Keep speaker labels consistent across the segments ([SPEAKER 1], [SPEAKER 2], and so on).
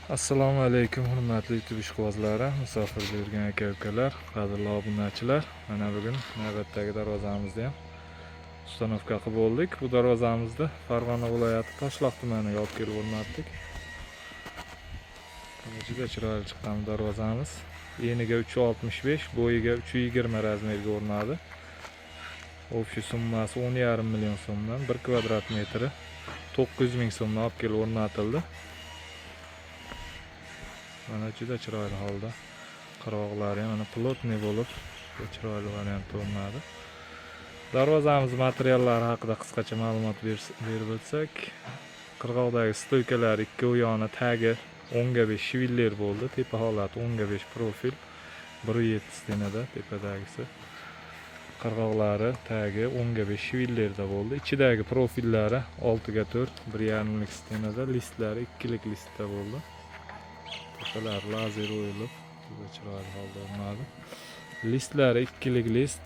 [SPEAKER 1] Assalomu alaykum hurmatli YouTube ishqibozlari, musofirda yurgan aka-ukalar, qadrli obunachilar. Mana bugun navbatdagi darvozamizda ham ustanovka qilib bo'ldik. Bu darvozamizni Farg'ona viloyati Toshloq tumaniga olib kelib o'rnatdik. Juda chiroyli chiqqan darvozamiz. Eniga 365, bo'yiga 320 razmerga o'rnadi. Общий summasi 10,5 million so'mdan 1 kvadrat metri 900 ming so'mdan olib kelib o'rnatildi. Mana juda chiroyli holda qirg'oqlari ham mana plotniy bo'lib chiroyli variantda o'rnadi. Darvozamiz materiallari haqida qisqacha ma'lumot berib o'tsak, qirg'oqdagi stoykalar ikki u yoni tagi 10/5 shiviller bo'ldi. Tepa holati 10/5 profil, 1.7 stenada tepadagisi. Qirg'oqlari tagi 10/5 shivillerda bo'ldi. Ichidagi profillari 6/4, 1.5 stenada, listlari 2lik listda bo'ldi. Tepalar lazer o'yilib, juda chiroyli holda o'rnadi. Listlari 2lik list.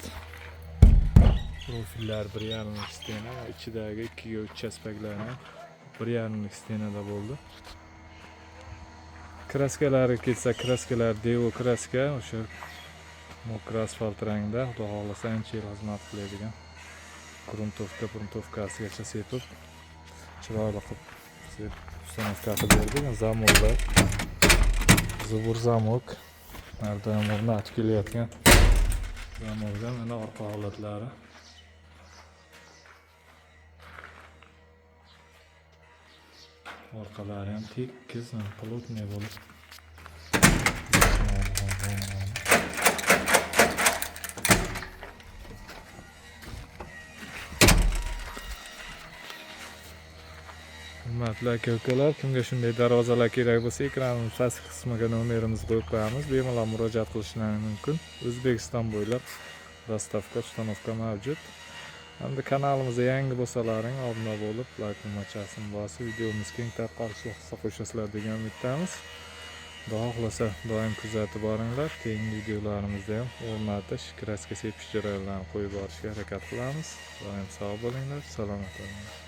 [SPEAKER 1] Profillar 1.5 stena va ichidagi 2/3 chaspaklari 1.5 stenada bo'ldi. Kraskalariga kelsa, kraskalar Devo kraska, o'sha mokra asfalt rangda, xudo xohlasa ancha yil xizmat qiladigan. Gruntovkasigacha sepib, chiroyli qilib ustanovka qilib berdik. Zamoklar, zubur zamok, nardan o'rnatib kelayotgan zamokdan mana orqa holatlari. Orqalari ham tekis, plotniy bo'lib. Hurmatli aka-ukalar, kimga shunday darvozalar kerak bo'lsa, ekranning pastki qismiga nomerimizni qo'yib qo'yamiz. Bemalol murojaat qilishlari mumkin. O'zbekiston bo'ylab dostavka, ustanovka mavjud. Hamda kanalimizga yangi bo'lsalaring, obuna bo'lib, like tugmachasini bosib, videomiz keng tarqalishiga hissa qo'shasizlar degan umiddamiz. Xudo xohlasa doim kuzatib boringlar. Keyingi videolarimizda ham o'rnatish, kraska sepish jarayonlarini qo'yib borishga harakat qilamiz. Doim sog' bo'linglar, salomat bo'linglar.